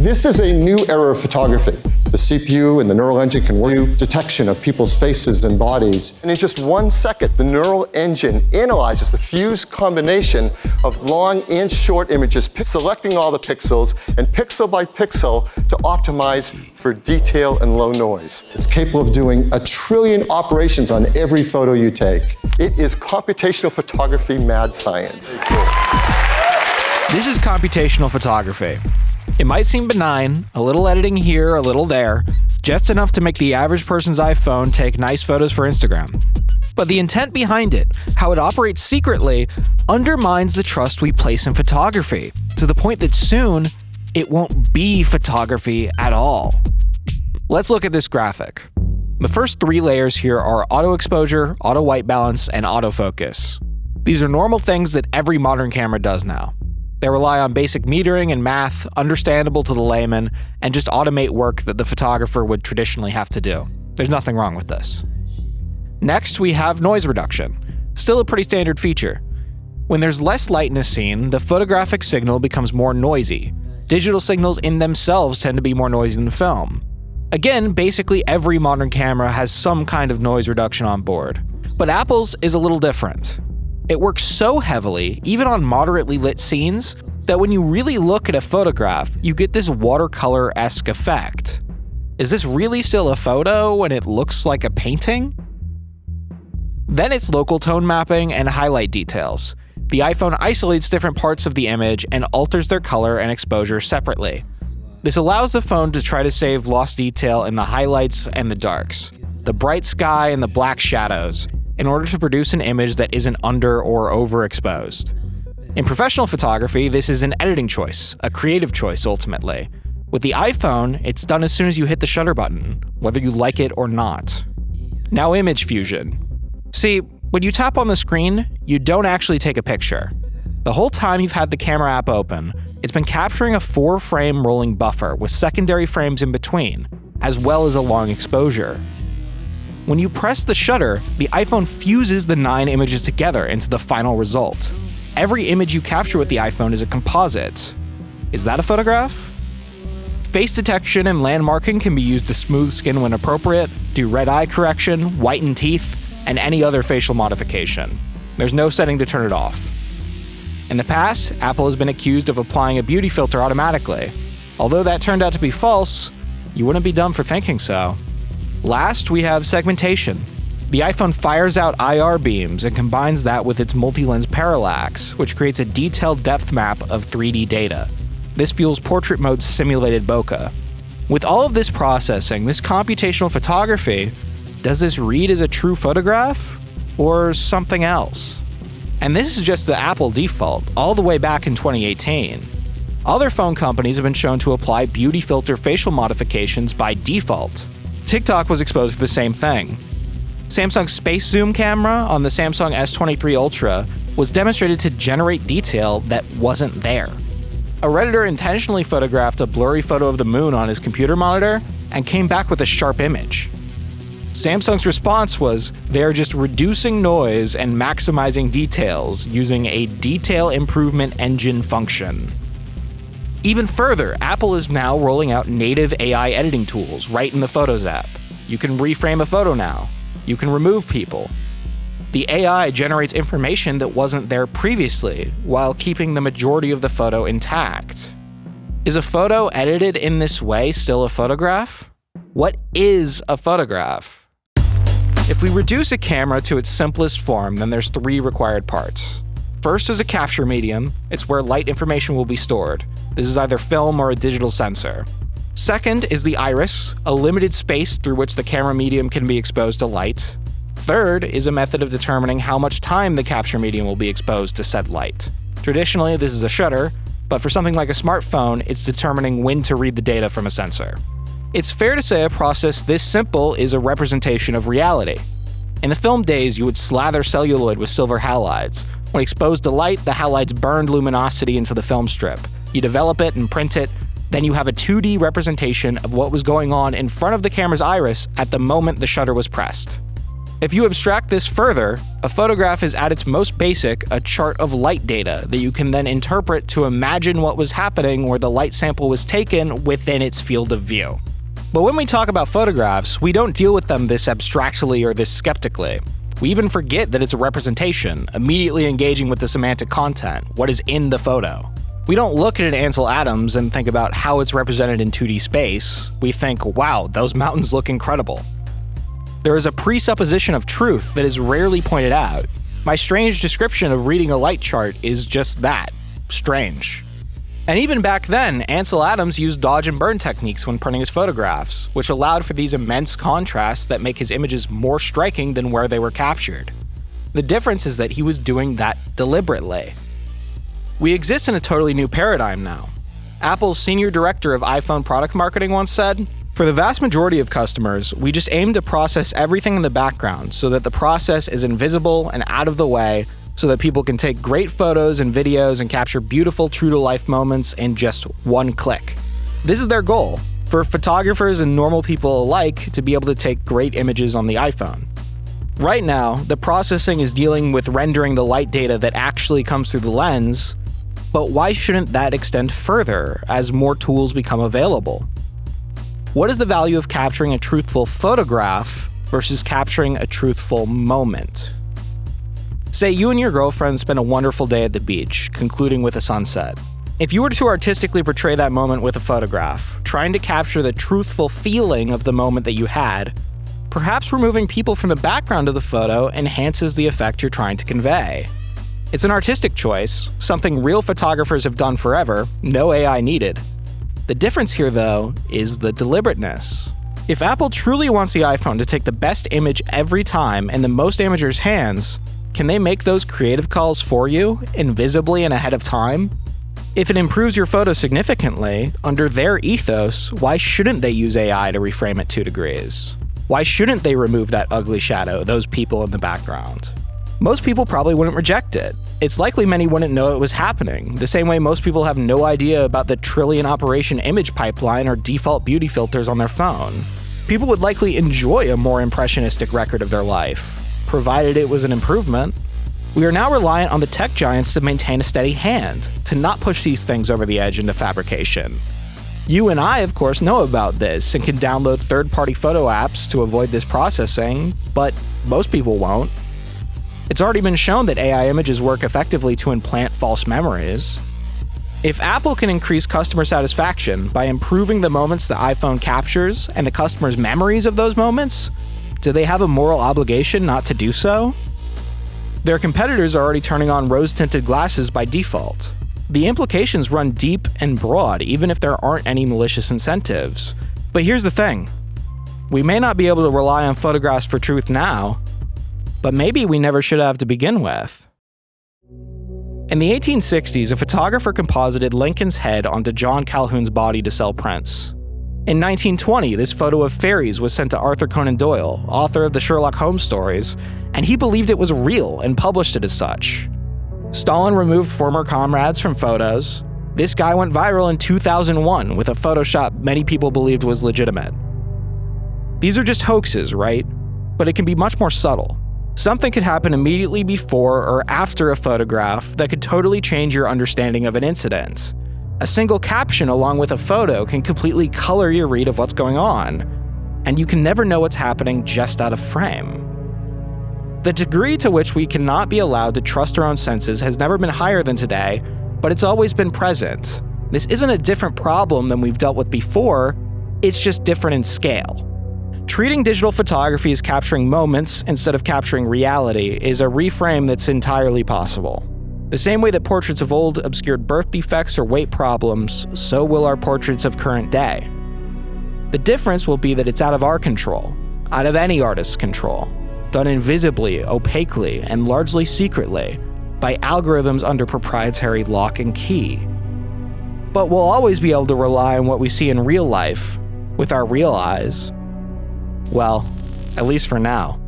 This is a new era of photography. The CPU and the neural engine can do detection of people's faces and bodies. And in just 1 second, the neural engine analyzes the fused combination of long and short images, selecting all the pixels and pixel by pixel to optimize for detail and low noise. It's capable of doing 1 trillion operations on every photo you take. It is computational photography mad science. This is computational photography. It might seem benign, a little editing here, a little there, just enough to make the average person's iPhone take nice photos for Instagram. But the intent behind it, how it operates secretly, undermines the trust we place in photography, to the point that soon, it won't be photography at all. Let's look at this graphic. The first 3 layers here are auto exposure, auto white balance, and autofocus. These are normal things that every modern camera does now. They rely on basic metering and math, understandable to the layman, and just automate work that the photographer would traditionally have to do. There's nothing wrong with this. Next, we have noise reduction. Still a pretty standard feature. When there's less light in a scene, the photographic signal becomes more noisy. Digital signals in themselves tend to be more noisy than film. Again, basically every modern camera has some kind of noise reduction on board. But Apple's is a little different. It works so heavily, even on moderately lit scenes, that when you really look at a photograph, you get this watercolor-esque effect. Is this really still a photo when it looks like a painting? Then it's local tone mapping and highlight details. The iPhone isolates different parts of the image and alters their color and exposure separately. This allows the phone to try to save lost detail in the highlights and the darks, the bright sky and the black shadows, in order to produce an image that isn't under or overexposed. In professional photography, this is an editing choice, a creative choice ultimately. With the iPhone, it's done as soon as you hit the shutter button, whether you like it or not. Now image fusion. See, when you tap on the screen, you don't actually take a picture. The whole time you've had the camera app open, it's been capturing a 4-frame rolling buffer with secondary frames in between, as well as a long exposure. When you press the shutter, the iPhone fuses the 9 images together into the final result. Every image you capture with the iPhone is a composite. Is that a photograph? Face detection and landmarking can be used to smooth skin when appropriate, do red eye correction, whiten teeth, and any other facial modification. There's no setting to turn it off. In the past, Apple has been accused of applying a beauty filter automatically. Although that turned out to be false, you wouldn't be dumb for thinking so. Last, we have segmentation. The iPhone fires out IR beams and combines that with its multi-lens parallax, which creates a detailed depth map of 3D data. This fuels portrait mode's simulated bokeh. With all of this processing, this computational photography, does this read as a true photograph? Or something else? And this is just the Apple default, all the way back in 2018. Other phone companies have been shown to apply beauty filter facial modifications by default. TikTok was exposed for the same thing. Samsung's Space Zoom camera on the Samsung S23 Ultra was demonstrated to generate detail that wasn't there. A Redditor intentionally photographed a blurry photo of the moon on his computer monitor and came back with a sharp image. Samsung's response was, they're just reducing noise and maximizing details using a detail improvement engine function. Even further, Apple is now rolling out native AI editing tools right in the Photos app. You can reframe a photo now. You can remove people. The AI generates information that wasn't there previously, while keeping the majority of the photo intact. Is a photo edited in this way still a photograph? What is a photograph? If we reduce a camera to its simplest form, then there's 3 required parts. First is a capture medium. It's where light information will be stored. This is either film or a digital sensor. Second is the iris, a limited space through which the camera medium can be exposed to light. Third is a method of determining how much time the capture medium will be exposed to said light. Traditionally, this is a shutter, but for something like a smartphone, it's determining when to read the data from a sensor. It's fair to say a process this simple is a representation of reality. In the film days, you would slather celluloid with silver halides. When exposed to light, the halides burned luminosity into the film strip. You develop it and print it, then you have a 2D representation of what was going on in front of the camera's iris at the moment the shutter was pressed. If you abstract this further, a photograph is at its most basic a chart of light data that you can then interpret to imagine what was happening where the light sample was taken within its field of view. But when we talk about photographs, we don't deal with them this abstractly or this skeptically. We even forget that it's a representation, immediately engaging with the semantic content, what is in the photo. We don't look at an Ansel Adams and think about how it's represented in 2D space. We think, wow, those mountains look incredible. There is a presupposition of truth that is rarely pointed out. My strange description of reading a light chart is just that, strange. And even back then, Ansel Adams used dodge and burn techniques when printing his photographs, which allowed for these immense contrasts that make his images more striking than where they were captured. The difference is that he was doing that deliberately. We exist in a totally new paradigm now. Apple's senior director of iPhone product marketing once said, "For the vast majority of customers, we just aim to process everything in the background so that the process is invisible and out of the way so that people can take great photos and videos and capture beautiful true-to-life moments in just one click." This is their goal, for photographers and normal people alike to be able to take great images on the iPhone. Right now, the processing is dealing with rendering the light data that actually comes through the lens, but why shouldn't that extend further as more tools become available? What is the value of capturing a truthful photograph versus capturing a truthful moment? Say you and your girlfriend spend a wonderful day at the beach, concluding with a sunset. If you were to artistically portray that moment with a photograph, trying to capture the truthful feeling of the moment that you had, perhaps removing people from the background of the photo enhances the effect you're trying to convey. It's an artistic choice, something real photographers have done forever, no AI needed. The difference here, though, is the deliberateness. If Apple truly wants the iPhone to take the best image every time in the most amateurs' hands, can they make those creative calls for you, invisibly and ahead of time? If it improves your photo significantly, under their ethos, why shouldn't they use AI to reframe it 2 degrees? Why shouldn't they remove that ugly shadow, those people in the background? Most people probably wouldn't reject it. It's likely many wouldn't know it was happening, the same way most people have no idea about the trillion-operation image pipeline or default beauty filters on their phone. People would likely enjoy a more impressionistic record of their life, provided it was an improvement. We are now reliant on the tech giants to maintain a steady hand, to not push these things over the edge into fabrication. You and I, of course, know about this and can download third-party photo apps to avoid this processing, but most people won't. It's already been shown that AI images work effectively to implant false memories. If Apple can increase customer satisfaction by improving the moments the iPhone captures and the customer's memories of those moments, do they have a moral obligation not to do so? Their competitors are already turning on rose-tinted glasses by default. The implications run deep and broad, even if there aren't any malicious incentives. But here's the thing. We may not be able to rely on photographs for truth now, but maybe we never should have to begin with. In the 1860s, a photographer composited Lincoln's head onto John Calhoun's body to sell prints. In 1920, this photo of fairies was sent to Arthur Conan Doyle, author of the Sherlock Holmes stories, and he believed it was real and published it as such. Stalin removed former comrades from photos. This guy went viral in 2001 with a Photoshop many people believed was legitimate. These are just hoaxes, right? But it can be much more subtle. Something could happen immediately before or after a photograph that could totally change your understanding of an incident. A single caption along with a photo can completely color your read of what's going on, and you can never know what's happening just out of frame. The degree to which we cannot be allowed to trust our own senses has never been higher than today, but it's always been present. This isn't a different problem than we've dealt with before, it's just different in scale. Treating digital photography as capturing moments instead of capturing reality is a reframe that's entirely possible. The same way that portraits of old obscured birth defects or weight problems, so will our portraits of current day. The difference will be that it's out of our control, out of any artist's control, done invisibly, opaquely, and largely secretly, by algorithms under proprietary lock and key. But we'll always be able to rely on what we see in real life, with our real eyes. Well, at least for now.